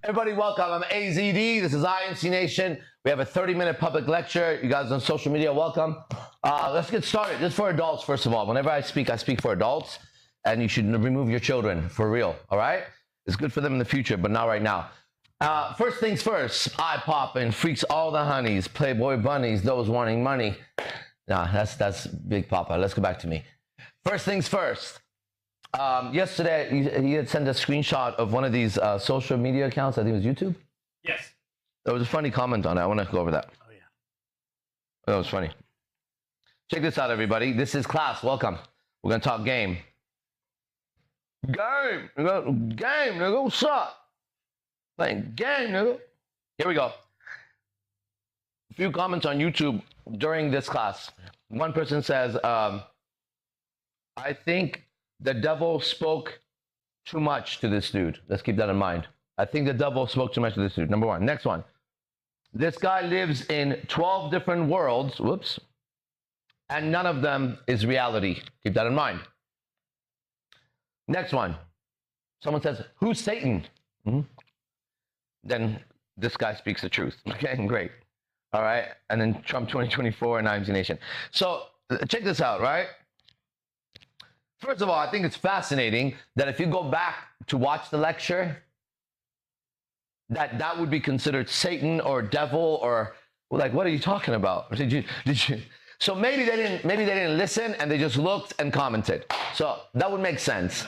Everybody, welcome. I'm AZD. This is IMC Nation. We have a 30-minute public lecture. You guys on social media, welcome. Let's get started. Just for adults, first of all. Whenever I speak for adults, and you should remove your children, for real, all right? It's good for them in the future, but not right now. First things first, eye popping, freaks all the honeys, Playboy bunnies, those wanting money. Nah, that's Big Papa. Let's go back to me. First things first. Yesterday, he had sent a screenshot of one of these social media accounts. I think it was YouTube. Yes. There was a funny comment on it. I want to go over that. Oh, yeah. That was funny. Check this out, everybody. This is class. Welcome. We're going to talk game. Game, nigga. What's up? Playing game, nigga. Here we go. A few comments on YouTube during this class. One person says, I think the devil spoke too much to this dude. Let's keep that in mind. I think the devil spoke too much to this dude. Number one. Next one. This guy lives in 12 different worlds. Whoops. And none of them is reality. Keep that in mind. Next one. Someone says, who's Satan? Then this guy speaks the truth. Okay, great. All right. And then Trump 2024 and IMC Nation. So check this out, right? First of all, I think it's fascinating that if you go back to watch the lecture, that would be considered Satan or devil or like, what are you talking about? Did you? So maybe they didn't listen and they just looked and commented. So that would make sense.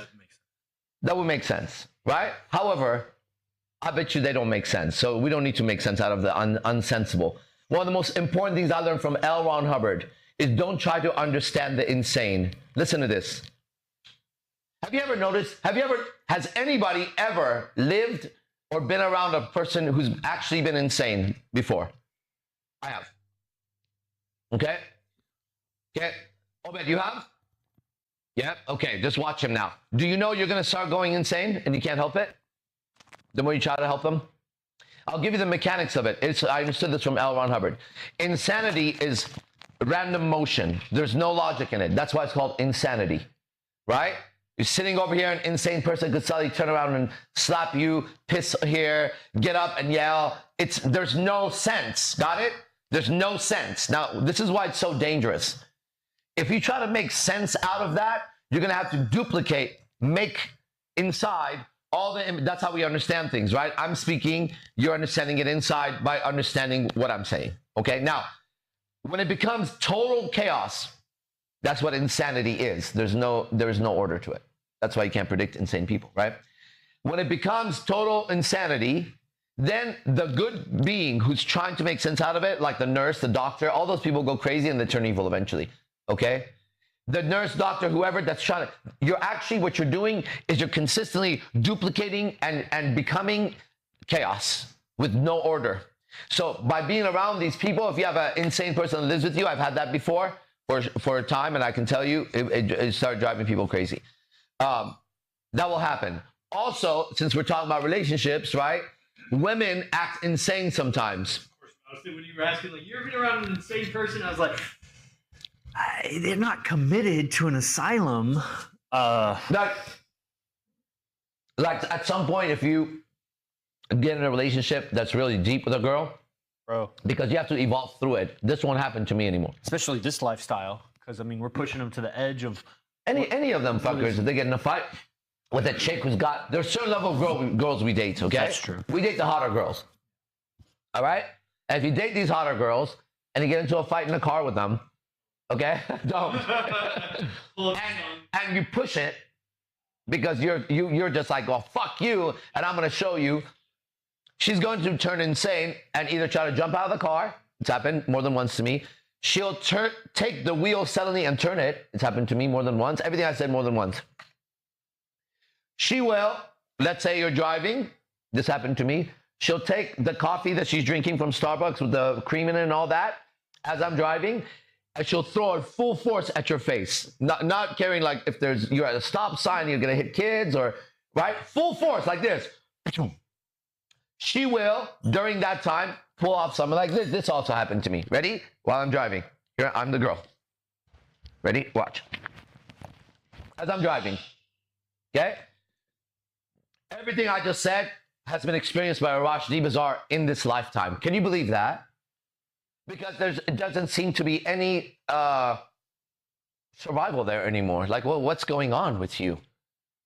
That would make sense, right? However, I bet you they don't make sense. So we don't need to make sense out of the unsensible. One of the most important things I learned from L. Ron Hubbard is don't try to understand the insane. Listen to this. Have you ever noticed, has anybody ever lived or been around a person who's actually been insane before? I have. Okay? Okay. Obed, you have? Yeah? Okay, just watch him now. Do you know you're going to start going insane and you can't help it? The more you try to help them? I'll give you the mechanics of it. I understood this from L. Ron Hubbard. Insanity is random motion. There's no logic in it. That's why it's called insanity, right? You're sitting over here, an insane person could suddenly turn around and slap you, piss here, get up and yell. There's no sense. Got it? There's no sense. Now, this is why it's so dangerous. If you try to make sense out of that, you're going to have to duplicate, make inside all the, that's how we understand things, right? I'm speaking, you're understanding it inside by understanding what I'm saying. Okay? Now, when it becomes total chaos, that's what insanity is. There is no order to it. That's why you can't predict insane people, right? When it becomes total insanity, then the good being who's trying to make sense out of it, like the nurse, the doctor, all those people go crazy and they turn evil eventually, okay? The nurse, doctor, whoever that's trying to, what you're doing is you're consistently duplicating and becoming chaos with no order. So by being around these people, if you have an insane person that lives with you, I've had that before, for a time, and I can tell you, it started driving people crazy. That will happen. Also, since we're talking about relationships, right? Women act insane sometimes. Of course, honestly, when you were asking, like, you ever been around an insane person? I was like, they're not committed to an asylum. Like at some point, if you get in a relationship that's really deep with a girl, bro, because you have to evolve through it. This won't happen to me anymore. Especially this lifestyle, because I mean, we're pushing them to the edge of any of them fuckers. If they get in a fight with a chick who's got, there's a certain level of girls we date. Okay, that's true. We date the hotter girls. All right, and if you date these hotter girls and you get into a fight in the car with them, okay, don't. and you push it because you're just like, well, fuck you, and I'm gonna show you. She's going to turn insane and either try to jump out of the car. It's happened more than once to me. She'll take the wheel suddenly and turn it. It's happened to me more than once. Everything I said more than once. She will, let's say you're driving. This happened to me. She'll take the coffee that she's drinking from Starbucks with the cream in it and all that as I'm driving, and she'll throw it full force at your face. Not caring like if you're at a stop sign, you're going to hit kids or, right? Full force like this. She will, during that time, pull off something like this. This also happened to me. Ready? While I'm driving. Here, I'm the girl. Ready? Watch. As I'm driving. Okay? Everything I just said has been experienced by Arash Bazaar in this lifetime. Can you believe that? Because it doesn't seem to be any survival there anymore. Like, well, what's going on with you?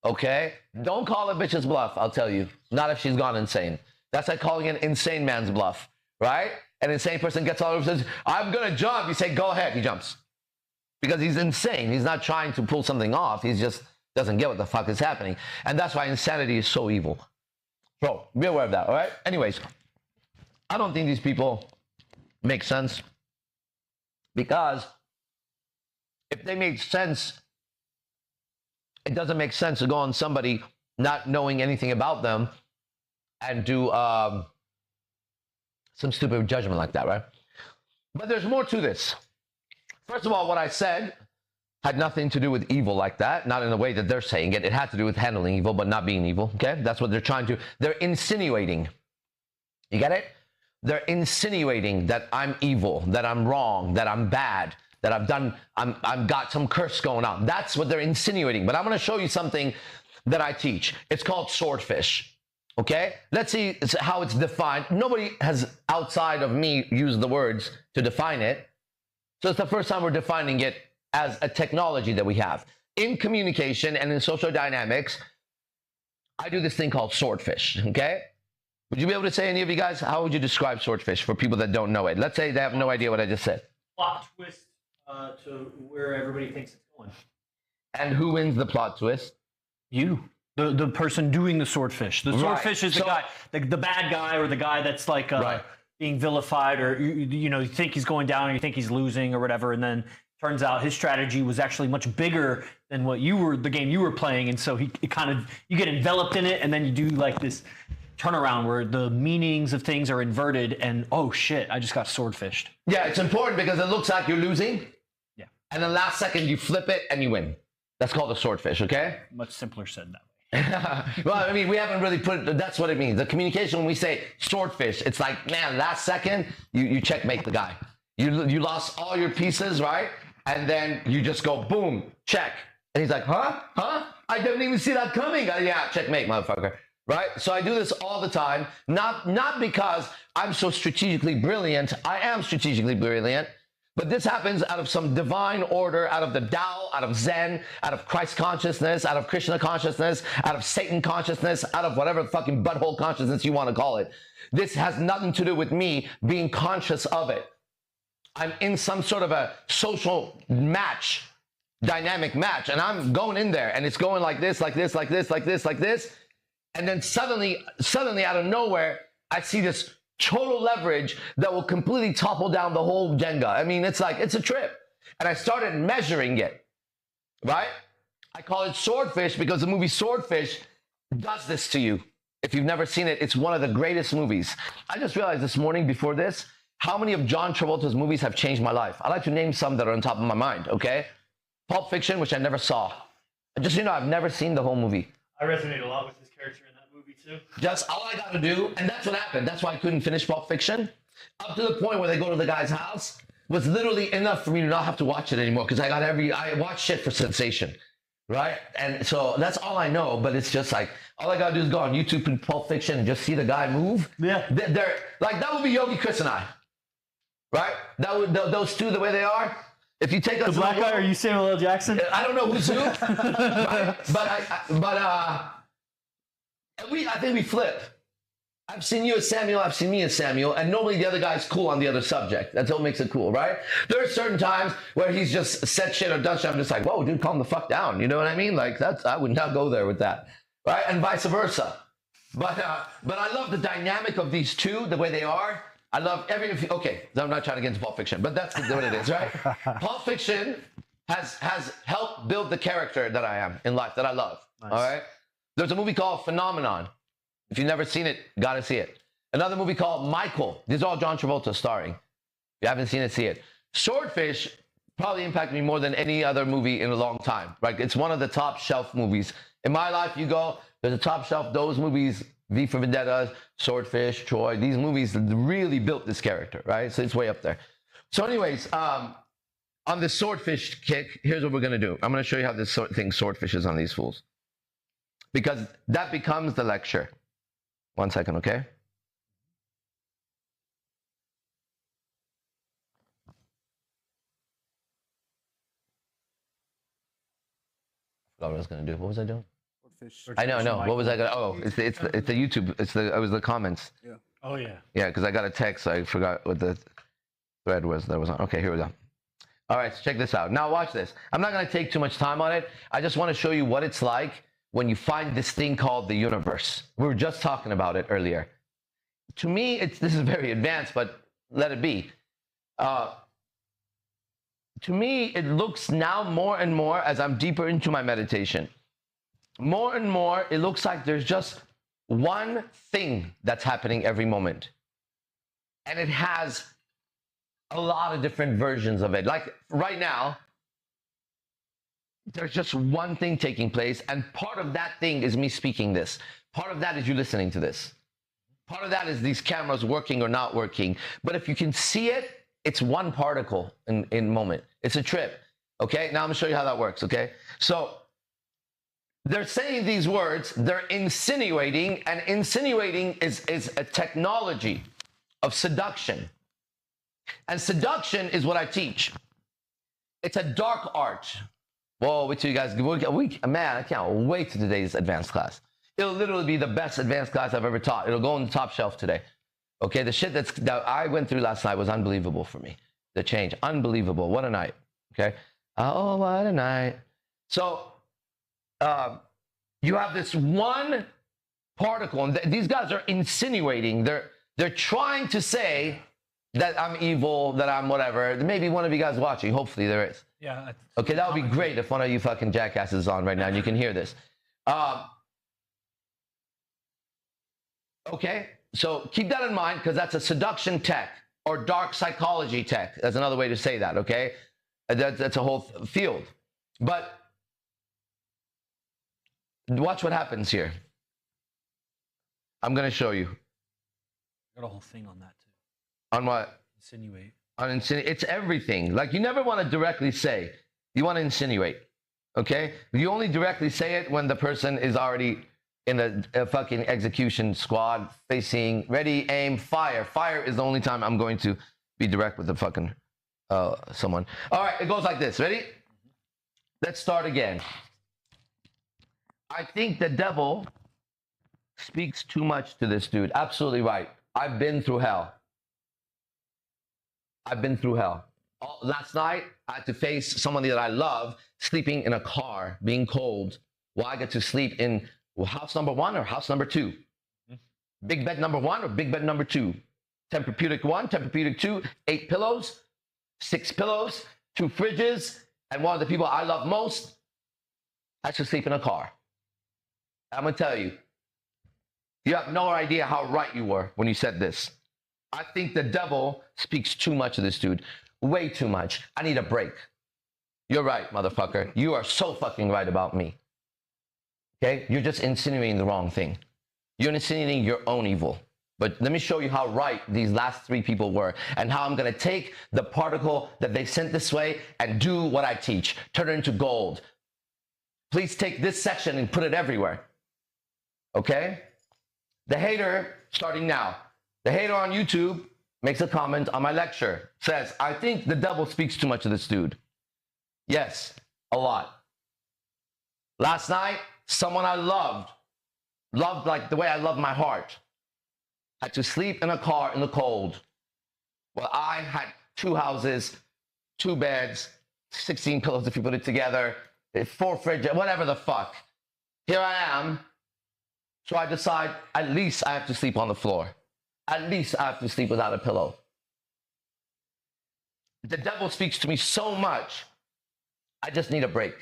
Okay? Don't call a bitch's bluff, I'll tell you. Not if she's gone insane. That's like calling an insane man's bluff, right? An insane person gets all over and says, I'm going to jump. You say, go ahead. He jumps. Because he's insane. He's not trying to pull something off. He just doesn't get what the fuck is happening. And that's why insanity is so evil. Bro, be aware of that, all right? Anyways, I don't think these people make sense. Because if they made sense, it doesn't make sense to go on somebody not knowing anything about them and do some stupid judgment like that, right? But there's more to this. First of all, what I said had nothing to do with evil like that, not in the way that they're saying it. It had to do with handling evil, but not being evil, okay? That's what they're trying to, they're insinuating. You get it? They're insinuating that I'm evil, that I'm wrong, that I'm bad, that I've got some curse going on. That's what they're insinuating. But I'm going to show you something that I teach. It's called swordfish, okay? Let's see how it's defined. Nobody has, outside of me, used the words to define it. So it's the first time we're defining it as a technology that we have. In communication and in social dynamics, I do this thing called swordfish, okay? Would you be able to say, any of you guys, how would you describe swordfish for people that don't know it? Let's say they have no idea what I just said. Plot twist to where everybody thinks it's going. And who wins the plot twist? You. The person doing the swordfish. The swordfish is the guy, the bad guy, or the guy that's like being vilified, or you think he's going down, or you think he's losing, or whatever, and then turns out his strategy was actually much bigger than what the game you were playing, and so you get enveloped in it, and then you do like this turnaround where the meanings of things are inverted, and oh shit, I just got swordfished. Yeah, it's important because it looks like you're losing. Yeah. And then last second you flip it and you win. That's called a swordfish, okay? Much simpler said that way. Well, I mean, we haven't really put it, that's what it means. The communication, when we say swordfish, it's like, man, last second, you checkmate the guy. You lost all your pieces, right? And then you just go, boom, check. And he's like, huh? I didn't even see that coming. Yeah, checkmate, motherfucker. Right? So I do this all the time, not because I'm so strategically brilliant. I am strategically brilliant. But this happens out of some divine order, out of the Tao, out of Zen, out of Christ consciousness, out of Krishna consciousness, out of Satan consciousness, out of whatever fucking butthole consciousness you want to call it. This has nothing to do with me being conscious of it. I'm in some sort of a social match, dynamic match, and I'm going in there, and it's going like this, like this, like this, like this, like this. And then suddenly out of nowhere, I see this total leverage that will completely topple down the whole Jenga. I mean, it's a trip. And I started measuring it, right? I call it swordfish because the movie Swordfish does this to you. If you've never seen it, it's one of the greatest movies. I just realized this morning before this, how many of John Travolta's movies have changed my life. I like to name some that are on top of my mind, okay? Pulp Fiction, which I never saw. Just so you know, I've never seen the whole movie. I resonate a lot with his character in that movie too. Just all I got to do, and that's what happened. That's why I couldn't finish Pulp Fiction. Up to the point where they go to the guy's house was literally enough for me to not have to watch it anymore because I watch shit for sensation, right? And so that's all I know. But it's just like all I got to do is go on YouTube and Pulp Fiction and just see the guy move. Yeah, they're like that would be Yogi, Chris, and I, right? That would those two the way they are. If you take us the black guy, are you Samuel L. Jackson? I don't know who's who, right? I think we flip. I've seen you as Samuel, I've seen me as Samuel, and normally the other guy's cool on the other subject. That's what makes it cool, right? There are certain times where he's just said shit or done shit. I'm just like, whoa, dude, calm the fuck down. You know what I mean? Like I would not go there with that, right? And vice versa. But I love the dynamic of these two, the way they are. I love okay, I'm not trying to get into Pulp Fiction, but that's what it is, right? Pulp Fiction has helped build the character that I am in life, that I love, nice. All right? There's a movie called Phenomenon. If you've never seen it, gotta see it. Another movie called Michael. These are all John Travolta starring. If you haven't seen it, see it. Swordfish probably impacted me more than any other movie in a long time, right? It's one of the top shelf movies. In my life, you go, there's a top shelf, those movies, V for Vendetta, Swordfish, Troy, these movies really built this character, right? So it's way up there. So anyways, on the swordfish kick, here's what we're gonna do. I'm gonna show you how this thing swordfish is on these fools. Because that becomes the lecture. 1 second, okay? I forgot what I was gonna do. What was I doing? I know. What was I gonna? Oh, it's the YouTube. It was the comments. Yeah. Oh yeah. Yeah, because I got a text. So I forgot what the thread was that was on. Okay, here we go. All right, so check this out. Now watch this. I'm not gonna take too much time on it. I just want to show you what it's like when you find this thing called the universe. We were just talking about it earlier. To me, this is very advanced, but let it be. To me, it looks now more and more as I'm deeper into my meditation. More and more, it looks like there's just one thing that's happening every moment. And it has a lot of different versions of it. Like right now, there's just one thing taking place, and part of that thing is me speaking this. Part of that is you listening to this. Part of that is these cameras working or not working. But if you can see it, it's one particle in moment. It's a trip. Okay, now I'm gonna show you how that works. Okay, so they're saying these words, they're insinuating, and insinuating is a technology of seduction. And seduction is what I teach. It's a dark art. Whoa, wait till you guys, man, I can't wait to today's advanced class. It'll literally be the best advanced class I've ever taught. It'll go on the top shelf today. Okay, the shit that I went through last night was unbelievable for me. The change, unbelievable. What a night. Okay, oh, what a night. So, you have this one particle, and these guys are insinuating. They're trying to say that I'm evil, that I'm whatever. Maybe one of you guys watching. Hopefully there is. Yeah. Okay, that would be great if one of you fucking jackasses is on right now and you can hear this. Okay, so keep that in mind because that's a seduction tech or dark psychology tech. That's another way to say that, okay? That's a whole field. But watch what happens here. I'm going to show you. Got a whole thing on that too. On what? Insinuate. On insinuate. It's everything. Like you never want to directly say. You want to insinuate. Okay? You only directly say it when the person is already in a fucking execution squad, facing, ready, aim, fire. Fire is the only time I'm going to be direct with the fucking someone. All right, it goes like this. Ready? Let's start again. I think the devil speaks too much to this dude. Absolutely right. I've been through hell. I've been through hell. Last night, I had to face somebody that I love sleeping in a car, being cold, while I get to sleep in house number 1 or house number 2. Big bed number 1 or big bed number 2. Tempur-Pedic 1, Tempur-Pedic 2, 8 pillows, 6 pillows, 2 fridges, and one of the people I love most has to sleep in a car. I'm going to tell you, you have no idea how right you were when you said this. I think the devil speaks too much to this dude. Way too much. I need a break. You're right, motherfucker. You are so fucking right about me. Okay? You're just insinuating the wrong thing. You're insinuating your own evil. But let me show you how right these last 3 people were and how I'm going to take the particle that they sent this way and do what I teach. Turn it into gold. Please take this section and put it everywhere. Okay? The hater, starting now. The hater on YouTube makes a comment on my lecture. Says, I think the devil speaks too much to this dude. Yes, a lot. Last night, someone I loved like the way I love my heart, had to sleep in a car in the cold. Well, I had 2 houses, 2 beds, 16 pillows if you put it together, 4 fridges, whatever the fuck. Here I am. So I decide at least I have to sleep on the floor. At least I have to sleep without a pillow. The devil speaks to me so much, I just need a break.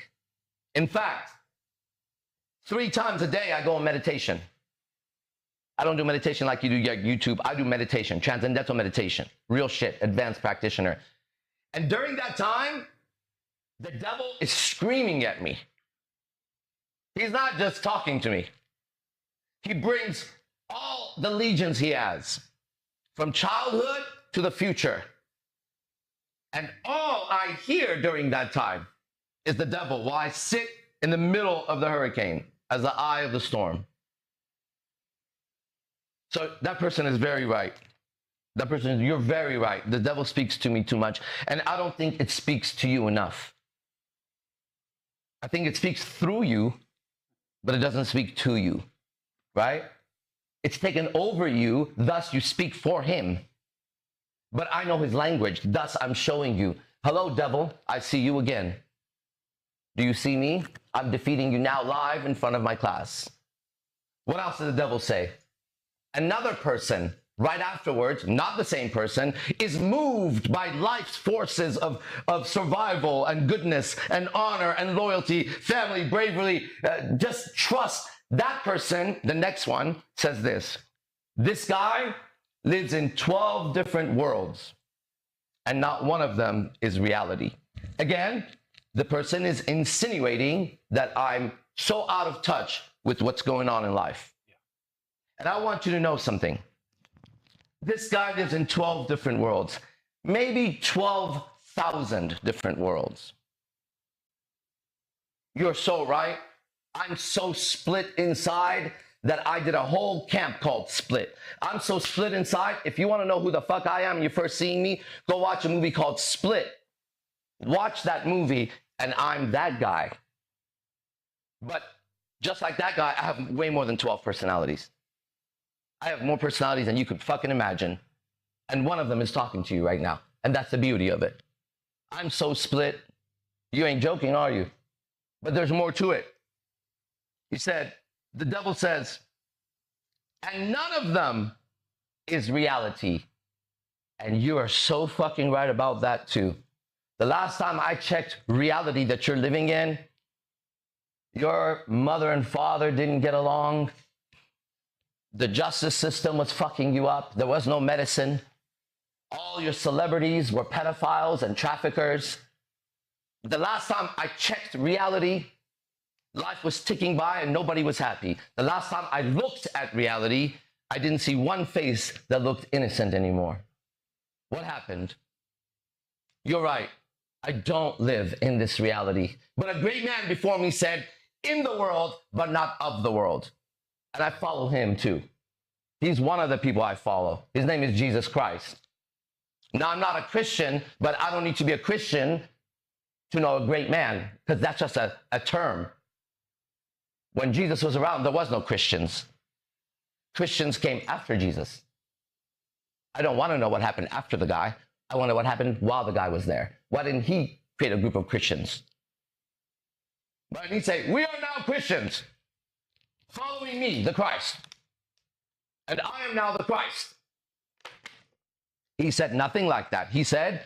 In fact, 3 times a day I go on meditation. I don't do meditation like you do your YouTube. I do meditation, transcendental meditation, real shit, advanced practitioner. And during that time, the devil is screaming at me. He's not just talking to me. He brings all the legions he has, from childhood to the future. And all I hear during that time is the devil while I sit in the middle of the hurricane as the eye of the storm. So that person is very right. That person, you're very right. The devil speaks to me too much. And I don't think it speaks to you enough. I think it speaks through you, but it doesn't speak to you, right? It's taken over you, thus you speak for him. But I know his language, thus I'm showing you. Hello, devil, I see you again. Do you see me? I'm defeating you now live in front of my class. What else did the devil say? Another person, right afterwards, not the same person, is moved by life's forces of survival and goodness and honor and loyalty, family, bravery, just trust. That person, the next one, says this guy lives in 12 different worlds, and not one of them is reality. Again, the person is insinuating that I'm so out of touch with what's going on in life. And I want you to know something. This guy lives in 12 different worlds, maybe 12,000 different worlds. You're so right. I'm so split inside that I did a whole camp called Split. I'm so split inside. If you want to know who the fuck I am, you're first seeing me, go watch a movie called Split. Watch that movie, and I'm that guy. But just like that guy, I have way more than 12 personalities. I have more personalities than you could fucking imagine. And one of them is talking to you right now. And that's the beauty of it. I'm so split. You ain't joking, are you? But there's more to it. He said, the devil says, and none of them is reality. And you are so fucking right about that too. The last time I checked reality that you're living in, your mother and father didn't get along. The justice system was fucking you up. There was no medicine. All your celebrities were pedophiles and traffickers. The last time I checked reality, life was ticking by and nobody was happy. The last time I looked at reality, I didn't see one face that looked innocent anymore. What happened? You're right. I don't live in this reality. But a great man before me said, in the world, but not of the world. And I follow him too. He's one of the people I follow. His name is Jesus Christ. Now, I'm not a Christian, but I don't need to be a Christian to know a great man, because that's just a term. When Jesus was around, there was no Christians. Christians came after Jesus. I don't want to know what happened after the guy. I want to know what happened while the guy was there. Why didn't he create a group of Christians? Why didn't he say, we are now Christians, following me, the Christ, and I am now the Christ? He said nothing like that. He said,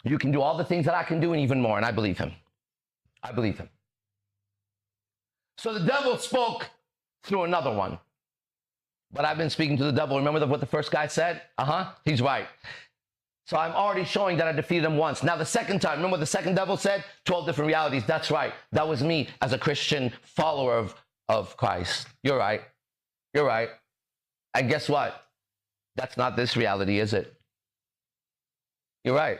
you can do all the things that I can do and even more, and I believe him. I believe him. So the devil spoke through another one. But I've been speaking to the devil. Remember what the first guy said? He's right. So I'm already showing that I defeated him once. Now the second time, remember what the second devil said? 12 different realities. That's right. That was me as a Christian follower of Christ. You're right. You're right. And guess what? That's not this reality, is it? You're right.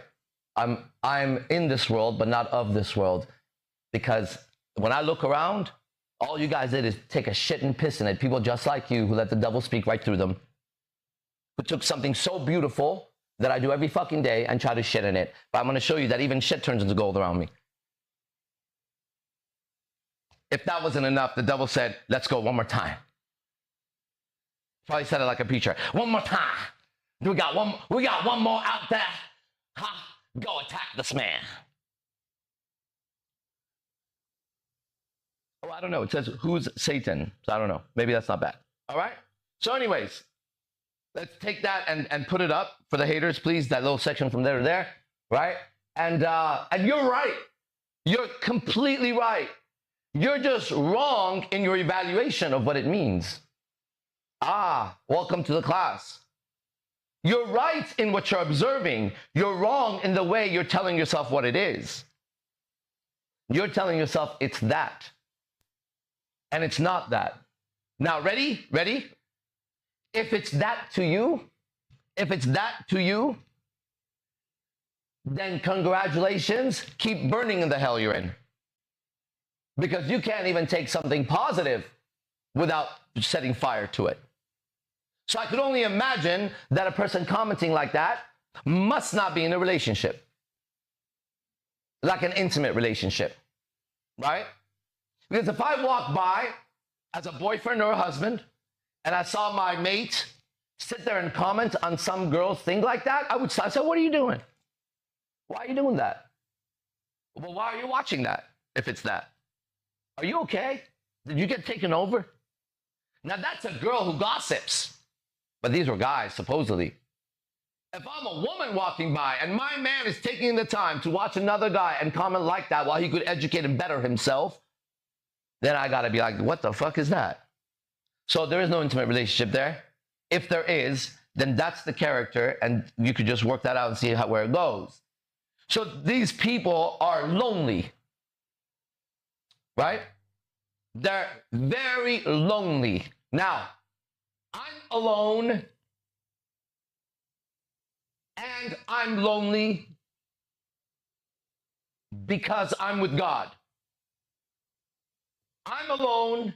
I'm in this world, but not of this world. Because when I look around, all you guys did is take a shit and piss in it. People just like you who let the devil speak right through them. Who took something so beautiful that I do every fucking day and try to shit in it. But I'm going to show you that even shit turns into gold around me. If that wasn't enough, the devil said, let's go one more time. Probably said it like a preacher. One more time. We got one more out there. Go attack this man. Oh, I don't know. It says, who's Satan? So I don't know. Maybe that's not bad. All right? So anyways, let's take that and put it up for the haters, please. That little section from there to there, right? And you're right. You're completely right. You're just wrong in your evaluation of what it means. Welcome to the class. You're right in what you're observing. You're wrong in the way you're telling yourself what it is. You're telling yourself it's that. And it's not that. Now, ready? Ready? If it's that to you, then congratulations, keep burning in the hell you're in. Because you can't even take something positive without setting fire to it. So I could only imagine that a person commenting like that must not be in a relationship, like an intimate relationship, right? Because if I walk by as a boyfriend or a husband and I saw my mate sit there and comment on some girl's thing like that, I would say, what are you doing? Why are you doing that? Well, why are you watching that if it's that? Are you okay? Did you get taken over? Now that's a girl who gossips. But these were guys, supposedly. If I'm a woman walking by and my man is taking the time to watch another guy and comment like that while he could educate and better himself, then I gotta be like, what the fuck is that? So there is no intimate relationship there. If there is, then that's the character, and you could just work that out and see where it goes. So these people are lonely, right? They're very lonely. Now, I'm alone and I'm lonely because I'm with God. I'm alone,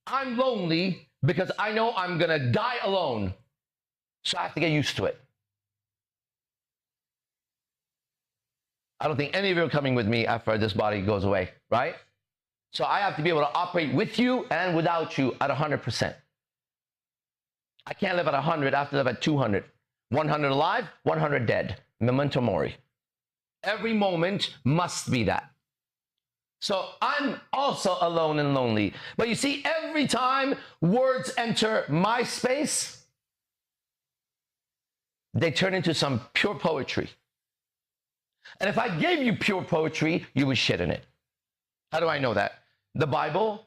I'm lonely because I know I'm gonna die alone. So I have to get used to it. I don't think any of you are coming with me after this body goes away, right? So I have to be able to operate with you and without you at 100%. I can't live at 100, I have to live at 200. 100 alive, 100 dead. Memento mori. Every moment must be that. So I'm also alone and lonely. But you see, every time words enter my space, they turn into some pure poetry. And if I gave you pure poetry, you would shit in it. How do I know that? The Bible,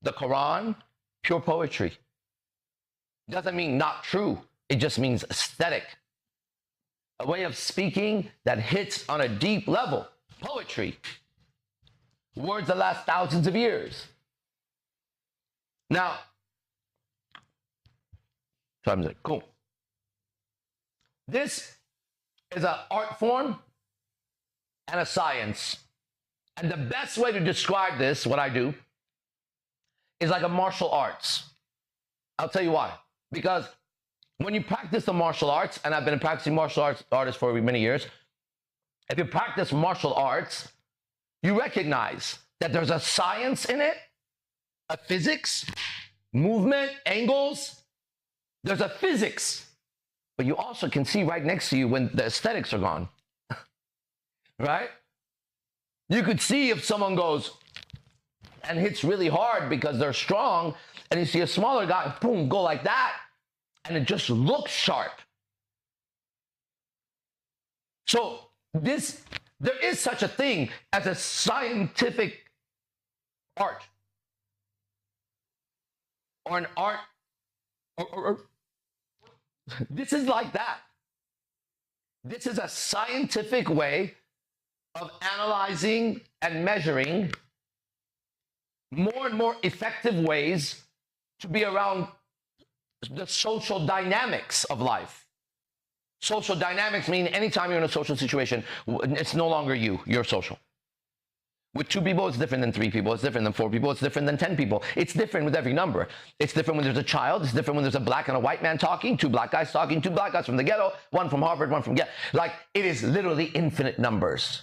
the Quran, pure poetry. Doesn't mean not true. It just means aesthetic. A way of speaking that hits on a deep level. Poetry. Words that last thousands of years. Now, so I'm like, cool. This is an art form and a science. And the best way to describe this, what I do, is like a martial arts. I'll tell you why. Because when you practice the martial arts, and I've been a practicing martial arts artist for many years, if you practice martial arts, you recognize that there's a science in it, a physics, movement, angles. There's a physics. But you also can see right next to you when the aesthetics are gone. Right? You could see if someone goes and hits really hard because they're strong, and you see a smaller guy, boom, go like that, and it just looks sharp. So there is such a thing as a scientific art, or an art, or this is like that. This is a scientific way of analyzing and measuring more and more effective ways to be around the social dynamics of life. Social dynamics mean anytime you're in a social situation, it's no longer you're social. With 2 people, it's different than 3 people. It's different than 4 people. It's different than 10 people. It's different with every number. It's different when there's a child. It's different when there's a black and a white man talking, 2 black guys talking, 2 black guys from the ghetto, 1 from Harvard, 1 from ghetto. Like, it is literally infinite numbers.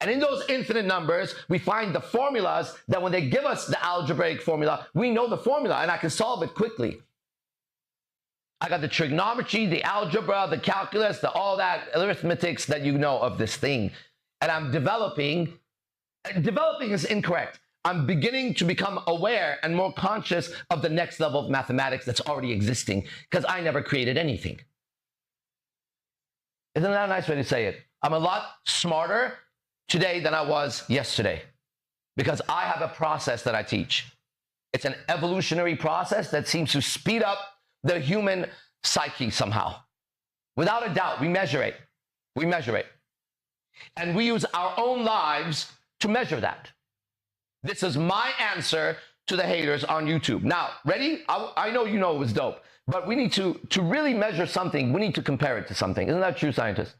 And in those infinite numbers, we find the formulas that when they give us the algebraic formula, we know the formula and I can solve it quickly. I got the trigonometry, the algebra, the calculus, all that arithmetics that you know of this thing. And I'm developing is incorrect. I'm beginning to become aware and more conscious of the next level of mathematics that's already existing because I never created anything. Isn't that a nice way to say it? I'm a lot smarter today than I was yesterday because I have a process that I teach. It's an evolutionary process that seems to speed up the human psyche somehow. Without a doubt, we measure it. We measure it. And we use our own lives to measure that. This is my answer to the haters on YouTube. Now, ready? I know you know it was dope, but we need to really measure something. We need to compare it to something. Isn't that true, scientists?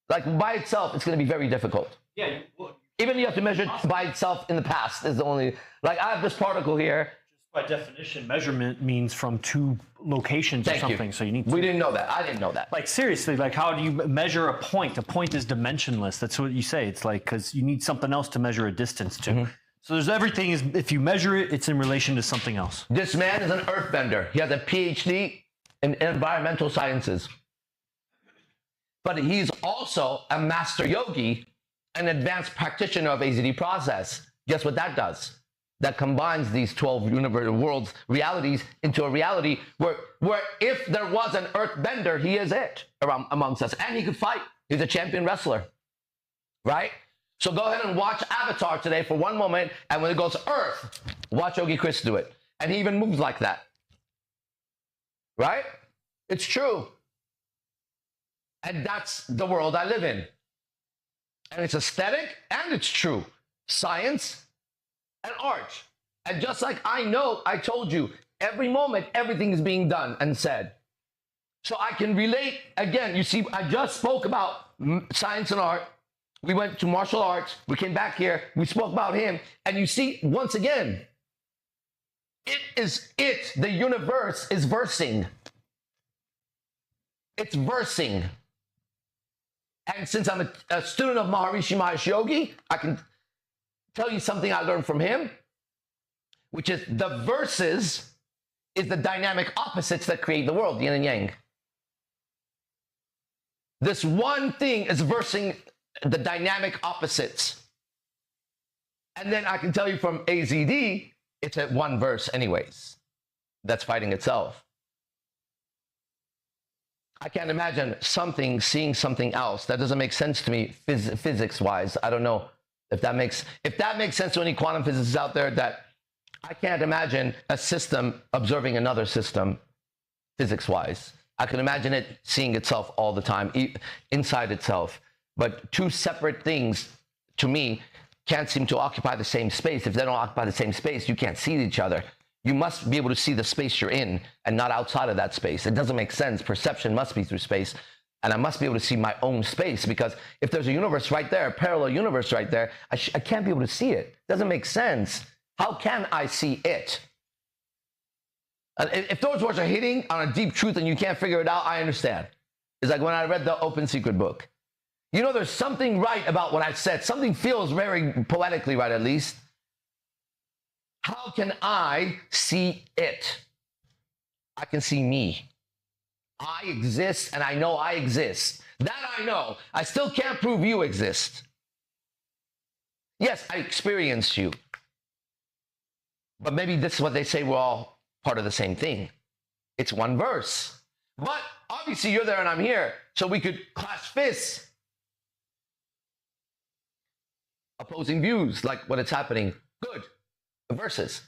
Like by itself, it's going to be very difficult. Yeah. Well, even you have to measure it by itself in the past is the only, like I have this particle here By definition, measurement means from two locations or something. So you need. We didn't know that. I didn't know that. Like seriously, like how do you measure a point? A point is dimensionless. That's what you say. It's like because you need something else to measure a distance to. So there's everything is if you measure it, it's in relation to something else. This man is an earthbender. He has a PhD in environmental sciences. But he's also a master yogi, an advanced practitioner of AZD process. Guess what that does? That combines these 12 universe worlds realities into a reality where if there was an earthbender, he is it amongst us. And he could fight. He's a champion wrestler. Right? So go ahead and watch Avatar today for one moment, and when it goes Earth, watch Yogi Chris do it. And he even moves like that. Right? It's true. And that's the world I live in. And it's aesthetic, and it's true. Science and art. And just like I know, I told you, every moment, everything is being done and said. So I can relate, again, you see, I just spoke about science and art. We went to martial arts. We came back here. We spoke about him. And you see, once again, the universe is versing. It's versing. And since I'm a student of Maharishi Mahesh Yogi, I can tell you something I learned from him, which is the verses is the dynamic opposites that create the world, yin and yang. This one thing is versing the dynamic opposites. And then I can tell you from AZD, it's at one verse anyways, that's fighting itself. I can't imagine something seeing something else. That doesn't make sense to me physics-wise. I don't know if that makes sense to any quantum physicists out there, that I can't imagine a system observing another system physics-wise. I can imagine it seeing itself all the time, inside itself. But two separate things, to me, can't seem to occupy the same space. If they don't occupy the same space, you can't see each other. You must be able to see the space you're in and not outside of that space. It doesn't make sense. Perception must be through space. And I must be able to see my own space, because if there's a universe right there, a parallel universe right there, I can't be able to see it. It doesn't make sense. How can I see it? If those words are hitting on a deep truth and you can't figure it out, I understand. It's like when I read the Open Secret book. You know, there's something right about what I said. Something feels very poetically right, at least. How can I see it? I can see me. I exist, and I know I exist. That I know. I still can't prove you exist. Yes, I experience you. But maybe this is what they say, we're all part of the same thing. It's one verse. But obviously you're there and I'm here, so we could clash fists. Opposing views, like what it's happening. Good. Verses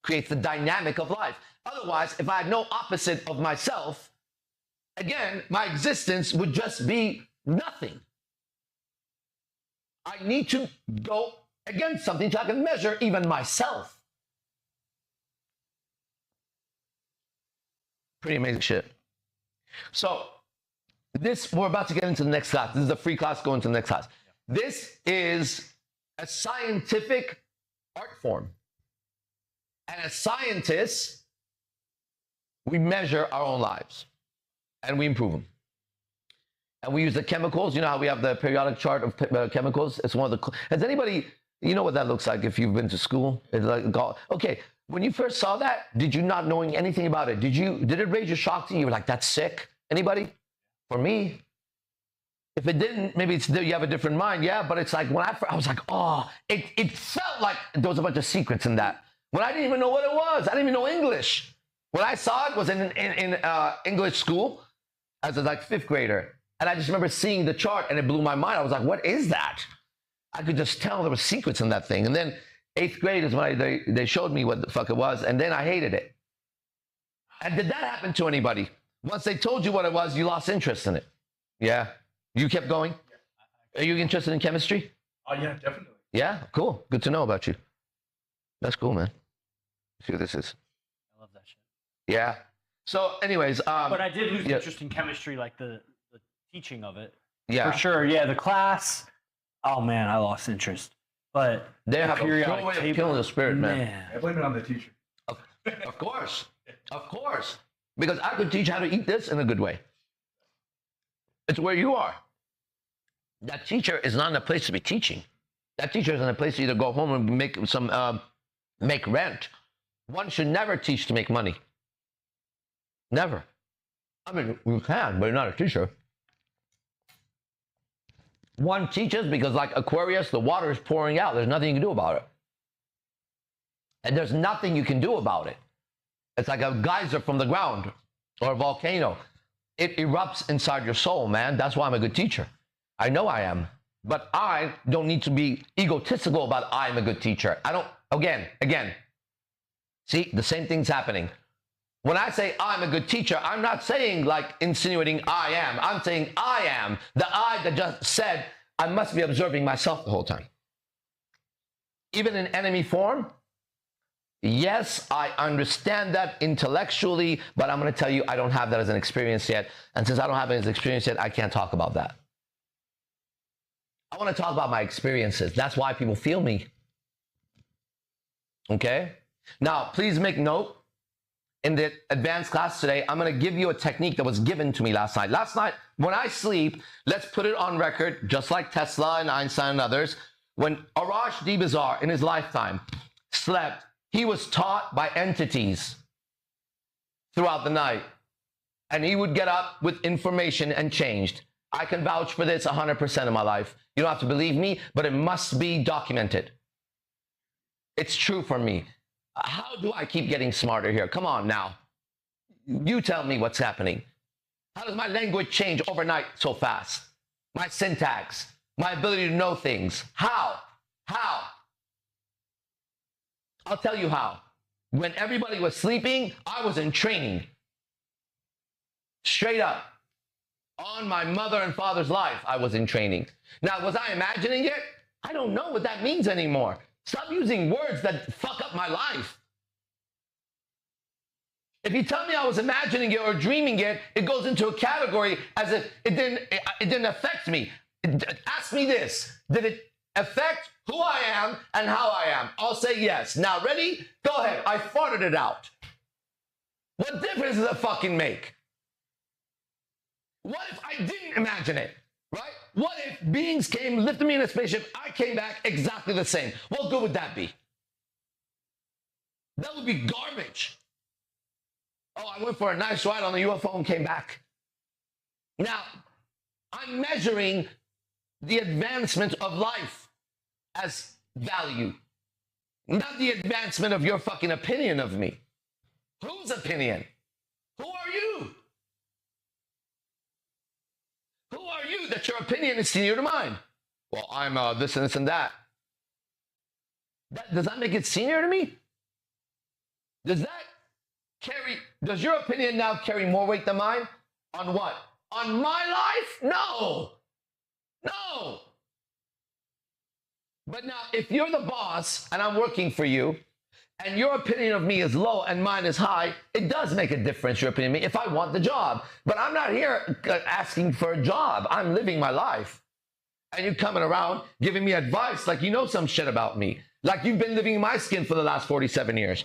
creates the dynamic of life. Otherwise, if I had no opposite of myself, again, my existence would just be nothing. I need to go against something so I can measure even myself. Pretty amazing shit. So we're about to get into the next class. This is a free class going to the next class. This is a scientific art form. And as scientists, we measure our own lives and we improve them. And we use the chemicals. You know how we have the periodic chart of chemicals? It's one of the, has anybody, you know what that looks like if you've been to school? It's like, okay, when you first saw that, did you not knowing anything about it? Did it raise a shock to you? You were like, that's sick. Anybody? For me, if it didn't, maybe you have a different mind. Yeah, but it's like when I was like, oh, it felt like there was a bunch of secrets in that. When I didn't even know what it was. I didn't even know English. When I saw it was in English school as a like 5th grader. And I just remember seeing the chart and it blew my mind. I was like, what is that? I could just tell there were secrets in that thing. And then 8th grade is when they showed me what the fuck it was. And then I hated it. And did that happen to anybody? Once they told you what it was, you lost interest in it. Yeah. You kept going? Are you interested in chemistry? Oh, yeah, definitely. Yeah? Cool. Good to know about you. That's cool, man. See what this is. I love that shit. Yeah. So anyways, but I did lose interest in chemistry, like the teaching of it. Yeah. For sure. Yeah, the class. Oh man, I lost interest. But they have a way of killing the spirit, man. I blame it on the teacher. course. Of course. Because I could teach how to eat this in a good way. It's where you are. That teacher is not in a place to be teaching. That teacher is in a place to either go home and make rent. One should never teach to make money. Never. I mean, you can, but you're not a teacher. One teaches because, like Aquarius, the water is pouring out. There's nothing you can do about it. And there's nothing you can do about it. It's like a geyser from the ground or a volcano. It erupts inside your soul, man. That's why I'm a good teacher. I know I am. But I don't need to be egotistical about I'm a good teacher. I don't, again. See, the same thing's happening. When I say I'm a good teacher, I'm not saying like insinuating I am. I'm saying I am. The I that just said I must be observing myself the whole time. Even in enemy form, yes, I understand that intellectually, but I'm going to tell you I don't have that as an experience yet. And since I don't have it as an experience yet, I can't talk about that. I want to talk about my experiences. That's why people feel me. Okay? Now, please make note. In the advanced class today, I'm going to give you a technique that was given to me last night. Last night, when I sleep, let's put it on record, just like Tesla and Einstein and others, when Arash-D-Bazar in his lifetime slept, he was taught by entities throughout the night. And he would get up with information and changed. I can vouch for this 100% of my life. You don't have to believe me, but it must be documented. It's true for me. How do I keep getting smarter here? Come on now. You tell me what's happening. How does my language change overnight so fast? My syntax, my ability to know things. How? I'll tell you how. When everybody was sleeping, I was in training. Straight up. On my mother and father's life, I was in training. Now, was I imagining it? I don't know what that means anymore. Stop using words that fuck up my life. If you tell me I was imagining it or dreaming it, it goes into a category as if it didn't affect me. Ask me this. Did it affect who I am and how I am? I'll say yes. Now, ready? Go ahead. I farted it out. What difference does it fucking make? What if I didn't imagine it? Right? What if beings came, lifted me in a spaceship, I came back exactly the same? What good would that be? That would be garbage. Oh, I went for a nice ride on the UFO and came back. Now, I'm measuring the advancement of life as value, not the advancement of your fucking opinion of me. Whose opinion? Who are you? Who are you that your opinion is senior to mine? Well, I'm this and this and that. Does that make it senior to me? Does your opinion now carry more weight than mine? On what? On my life? No. But now, if you're the boss and I'm working for you, and your opinion of me is low and mine is high, it does make a difference, your opinion of me, if I want the job. But I'm not here asking for a job. I'm living my life. And you're coming around giving me advice like you know some shit about me. Like you've been living in my skin for the last 47 years.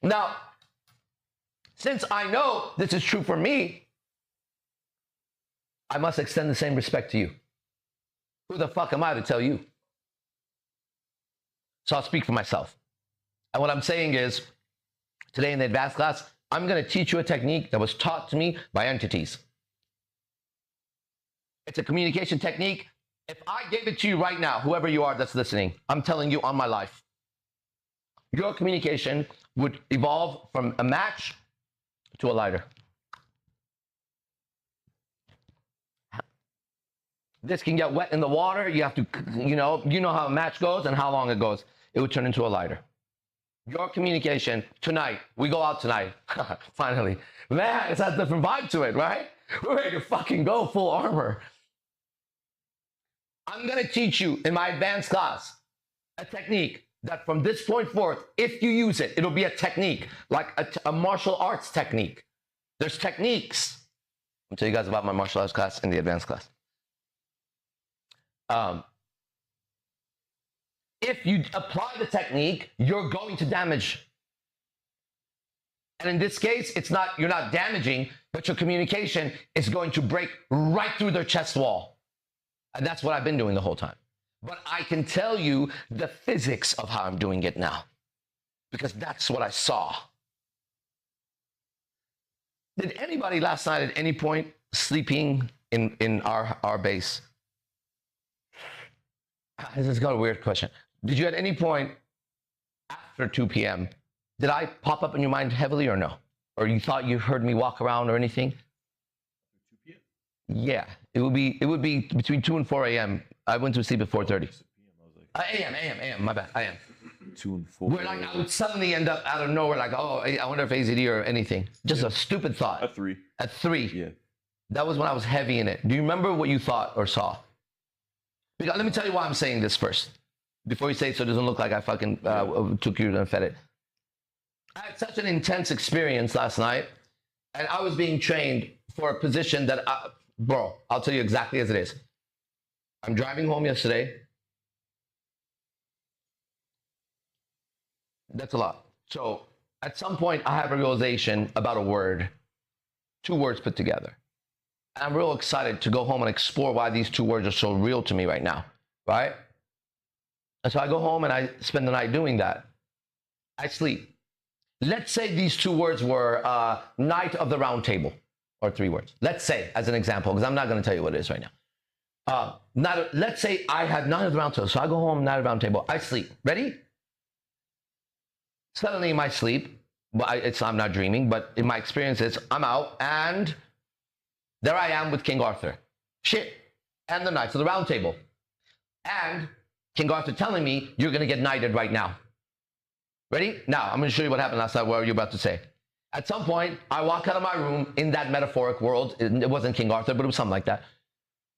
Now, since I know this is true for me, I must extend the same respect to you. Who the fuck am I to tell you? So I'll speak for myself. And what I'm saying is, today in the advanced class, I'm going to teach you a technique that was taught to me by entities. It's a communication technique. If I gave it to you right now, whoever you are that's listening, I'm telling you on my life, your communication would evolve from a match to a lighter. This can get wet in the water. You have to, you know how a match goes and how long it goes. It would turn into a lighter. Your communication tonight, we go out tonight. Finally. Man, it's a different vibe to it, right? We're ready to fucking go full armor. I'm going to teach you in my advanced class a technique that from this point forth, if you use it, it'll be a technique, like a martial arts technique. There's techniques. I'll tell you guys about my martial arts class in the advanced class. If you apply the technique, you're going to damage And in this case, you're not damaging, but your communication is going to break right through their chest wall. And that's what I've been doing the whole time. But I can tell you the physics of how I'm doing it now, because that's what I saw. Did anybody last night at any point sleeping in our base? This is kind of a weird question. Did you at any point after 2 p.m., did I pop up in your mind heavily or no? Or you thought you heard me walk around or anything? 2 p.m. Yeah, it would be between 2 and 4 a.m. I went to sleep at 4:30. A.m. My bad. I am. 2 and 4. Where like I would suddenly end up out of nowhere, like, oh, I wonder if AZD or anything. Just a stupid thought. At 3. At 3. Yeah. That was when I was heavy in it. Do you remember what you thought or saw? Because let me tell you why I'm saying this first, before you say it, so it doesn't look like I fucking took you and fed it. I had such an intense experience last night, and I was being trained for a position that, bro, I'll tell you exactly as it is. I'm driving home yesterday. That's a lot. So at some point, I have a realization about a word, 2 words put together. And I'm real excited to go home and explore why these 2 words are so real to me right now, right? And so I go home and I spend the night doing that. I sleep. Let's say these 2 words were Knight of the Round Table, or 3 words. Let's say, as an example, because I'm not going to tell you what it is right now. Let's say I had Knight of the Round Table. So I go home, Knight of the Round Table. I sleep. Ready? Suddenly in my sleep, I'm not dreaming, but in my experiences, I'm out and there I am with King Arthur. Shit. And the Knights of the Round Table. And King Arthur telling me, you're going to get knighted right now. Ready? Now, I'm going to show you what happened last night. What are you about to say? At some point, I walk out of my room in that metaphoric world. It wasn't King Arthur, but it was something like that.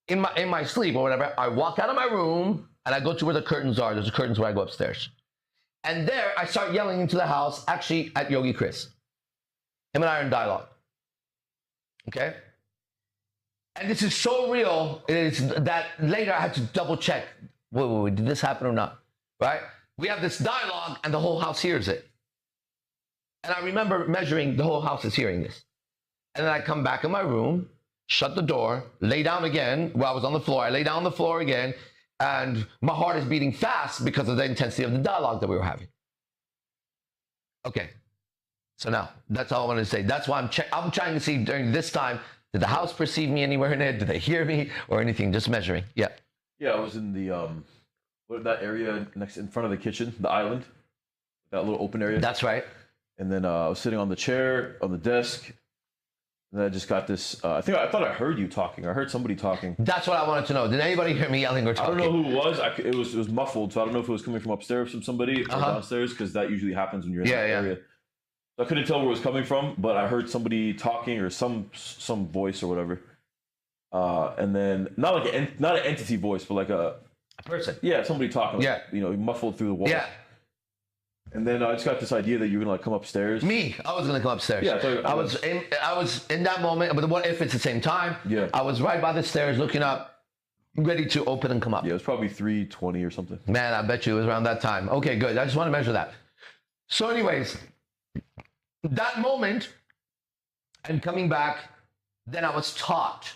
In my sleep or whatever, I walk out of my room and I go to where the curtains are. There's the curtains where I go upstairs. And there, I start yelling into the house, actually at Yogi Chris. Him and I are in dialogue. Okay? And this is so real, is that later I had to double check. Wait, did this happen or not? Right? We have this dialogue and the whole house hears it. And I remember measuring, the whole house is hearing this. And then I come back in my room, shut the door, lay down again. Well, I was on the floor. I lay down on the floor again. And my heart is beating fast because of the intensity of the dialogue that we were having. Okay. So now, that's all I wanted to say. That's why I'm trying to see during this time, did the house perceive me anywhere in it? Did they hear me or anything? Just measuring. Yeah. Yeah, I was in the, that area in front of the kitchen, the island, that little open area. That's right. And then I was sitting on the chair, on the desk. And then I just got this, I thought I heard you talking. I heard somebody talking. That's what I wanted to know. Did anybody hear me yelling or talking? I don't know who it was. It was muffled, so I don't know if it was coming from upstairs from somebody or downstairs, because that usually happens when you're in that area. So I couldn't tell where it was coming from, but I heard somebody talking or some voice or whatever. And then not an entity voice, but like a person. Yeah, somebody talking. Like, muffled through the wall. Yeah. And then I just got this idea that you were gonna come upstairs. Me, I was gonna come upstairs. Yeah, I was in that moment. But what if it's the same time? Yeah. I was right by the stairs, looking up, ready to open and come up. Yeah, it was probably 3:20 or something. Man, I bet you it was around that time. Okay, good. I just want to measure that. So, anyways, that moment, and coming back, then I was taught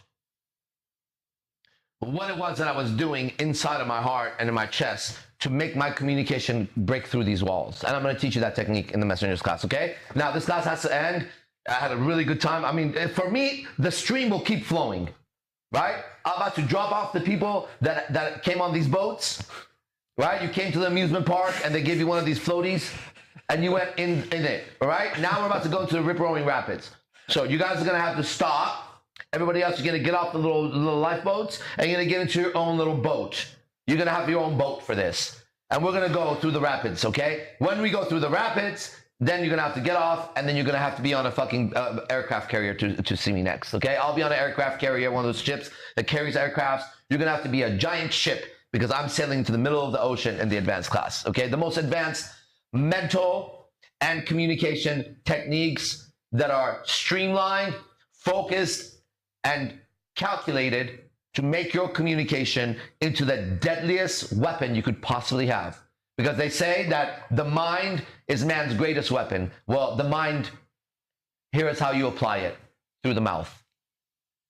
what it was that I was doing inside of my heart and in my chest to make my communication break through these walls. And I'm going to teach you that technique in the messengers class, okay? Now, this class has to end. I had a really good time. I mean, for me, the stream will keep flowing, right? I'm about to drop off the people that came on these boats, right? You came to the amusement park and they gave you one of these floaties and you went in it, all right? Now we're about to go to the rip-roaring rapids. So you guys are going to have to stop. Everybody else, you're going to get off the little lifeboats and you're going to get into your own little boat. You're going to have your own boat for this. And we're going to go through the rapids, okay? When we go through the rapids, then you're going to have to get off and then you're going to have to be on a fucking aircraft carrier to see me next, okay? I'll be on an aircraft carrier, one of those ships that carries aircrafts. You're going to have to be a giant ship because I'm sailing to the middle of the ocean in the advanced class, okay? The most advanced mental and communication techniques that are streamlined, focused, and calculated to make your communication into the deadliest weapon you could possibly have. Because they say that the mind is man's greatest weapon. Well, the mind Here is how you apply it through the mouth.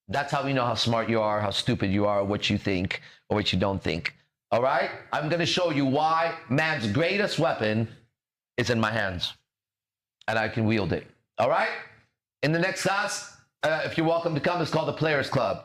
That's how we know how smart you are, how stupid you are, what you think or what you don't think. All right? I'm going to show you why man's greatest weapon is in my hands. And I can wield it. All right? In the next class, if you're welcome to come, it's called the Players Club.